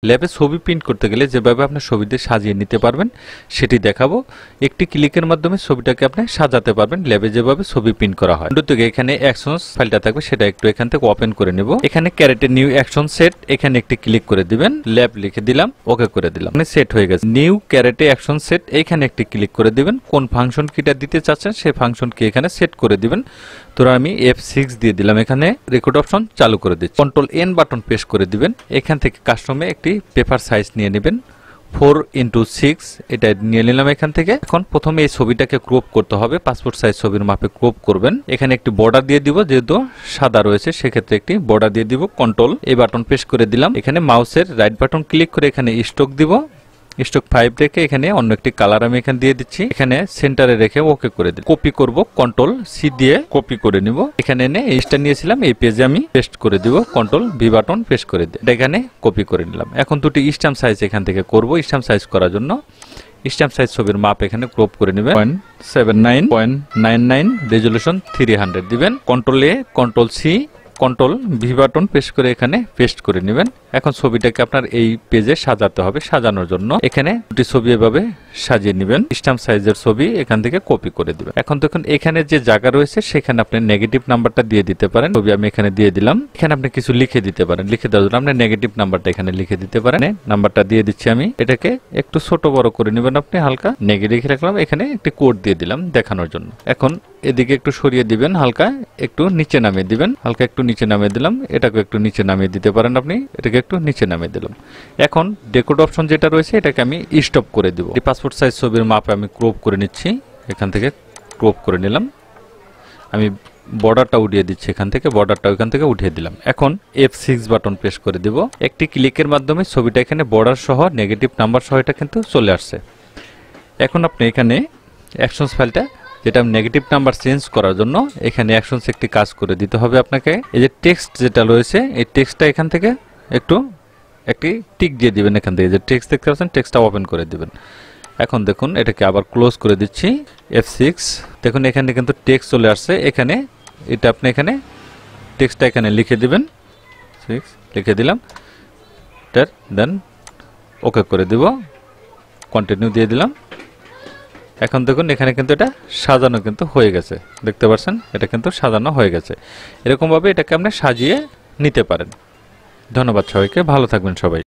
ল্যাবে ছবি প্রিন্ট করতে গেলে যেভাবে আপনি ছবিতে সাজিয়ে নিতে পারবেন সেটি দেখাবো। একটি ক্লিকের মাধ্যমে ছবিটাকে আপনি সাজাতে পারবেন ল্যাবে যেভাবে ছবি প্রিন্ট করা হয়। থেকে এখানে অ্যাকশনস ফাইলটা থাকবে সেটা একটু এখান থেকে ওপেন করে নেব। এখানে ক্যারেটে নিউ অ্যাকশন সেট এখানে একটি ক্লিক করে দিবেন, ল্যাব লিখে দিলাম, ওকে করে দিলাম, মানে সেট হয়ে গেছে। নিউ ক্যারেটে অ্যাকশন সেট এখানে একটি ক্লিক করে দিবেন, কোন ফাংশন কিটা দিতে চাচ্ছেন সেই ফাংশন কি এখানে সেট করে দিবেন। তো আমি F6 দিয়ে দিলাম, এখানে রেকর্ড অপশন চালু করে দিচ্ছি। কন্ট্রোল N বাটন প্রেস করে দিবেন, এখান থেকে কাস্টমে একটি পেপার সাইজ নিয়ে নেবেন 4x6 এটা নিয়ে নিলাম এখান থেকে। এখন প্রথমে এই ছবিটাকে ক্রপ করতে হবে, পাসপোর্ট সাইজ ছবির মাপে ক্রপ করবেন। এখানে একটি বর্ডার দিয়ে দিব, যেহেতু সাদা রয়েছে সেক্ষেত্রে একটি বর্ডার দিয়ে দিব। কন্ট্রোল এই বাটন প্রেস করে দিলাম, এখানে মাউসের রাইট বাটন ক্লিক করে এখানে স্ট্রোক দিব, স্ট্রোক 5 রেখে এখানে অন্য একটি কালার আমি এখানে দিয়ে দিচ্ছি, এখানে সেন্টারে রেখে ওকে করে দিই। কপি করব, কন্ট্রোল সি দিয়ে কপি করে নিব, এখানে এনে এইটা নিয়েছিলাম এই পেজে আমি পেস্ট করে দিব, কন্ট্রোল ভি বাটন পেস্ট করে দিই, এটা এখানে কপি করে নিলাম। এখন দুটি স্ট্যাম্প সাইজ এখান থেকে করব। স্ট্যাম্প সাইজ করার জন্য স্ট্যাম্প সাইজ ছবির মাপ এখানে ক্রপ করে নেবেন 0.79.99 রেজোলিউশন 300 দিবেন। Control A control C control V button press করে এখানে পেস্ট করে নেবেন। এখন ছবিটাকে আপনার এই পেজে সাজাতে হবে, সাজানোর জন্য এখানে দুটি ছবি এভাবে সাজিয়ে নেবেন, স্ট্যাম্প সাইজের ছবি এখান থেকে কপি করে দিবেন। এখন দেখুন এখানে যে জায়গা রয়েছে সেখানে আপনি নেগেটিভ নাম্বারটা দিয়ে দিতে পারেন, ছবি আমি এখানে দিয়ে দিলাম, এখানে আপনি কিছু লিখে দিতে পারেন, লিখে দেওয়ার জন্য আপনি নেগেটিভ নাম্বারটা এখানে লিখে দিতে পারেন। নাম্বারটা দিয়ে দিচ্ছি আমি, এটাকে একটু ছোট বড় করে নেবেন আপনি, হালকা নেগেটিভ রাখলাম, এখানে একটি কোড দিয়ে দিলাম দেখানোর জন্য। এখন এদিকে একটু সরিয়ে দিবেন, হালকা একটু নিচে নামিয়ে দিবেন, হালকা একটু নিচে নামিয়ে দিলাম, এটাকে একটু নিচে নামিয়ে দিতে পারেন আপনি, এটাকে একটু নিচে নামিয়ে দিলাম। এখন ডেকোড অপশন যেটা রয়েছে এটাকে আমি স্টপ করে দিব। এই পাসপোর্ট সাইজ ছবির মাপে আমি ক্রপ করে নিচ্ছি, এখান থেকে ক্রপ করে নিলাম, আমি বর্ডারটা উঠিয়ে দিচ্ছি, এখান থেকে বর্ডারটা ওইখান থেকে উঠিয়ে দিলাম। এখন F6 বাটন প্রেস করে দিব, একটি ক্লিকের মাধ্যমে ছবিটা এখানে বর্ডার সহ নেগেটিভ নাম্বার সহ এটা কিন্তু চলে আসছে। এখন আপনি এখানে অ্যাকশনস ফাইলটা যেটা নেগেটিভ নাম্বার চেঞ্জ করার জন্য এখানে অ্যাকশনস একটি কাজ করে দিতে হবে আপনাকে। এই যে টেক্সট যেটা রয়েছে এই টেক্সটটা এখান থেকে একটি টিক দিয়ে দিবেন, এখান থেকে যে টেক্সট দেখতে পাচ্ছেন টেক্সটটা ওপেন করে দিবেন। এখন দেখুন এটাকে আবার ক্লোজ করে দিচ্ছি, F6 দেখুন এখানে কিন্তু টেক্সট চলে আসছে, এখানে এটা আপনি এখানে টেক্সটটা এখানে লিখে দিবেন, 6 লিখে দিলাম, দেন ওকে করে দিব, কন্টিনিউ দিয়ে দিলাম। এখন দেখুন এখানে কিন্তু এটা সাজানো কিন্তু হয়ে গেছে, দেখতে পাচ্ছেন এটা কিন্তু সাজানো হয়ে গেছে। এরকম ভাবে এটাকে আপনি সাজিয়ে নিতে পারেন। ধন্যবাদ সবাইকে, ভালো থাকবেন সবাই।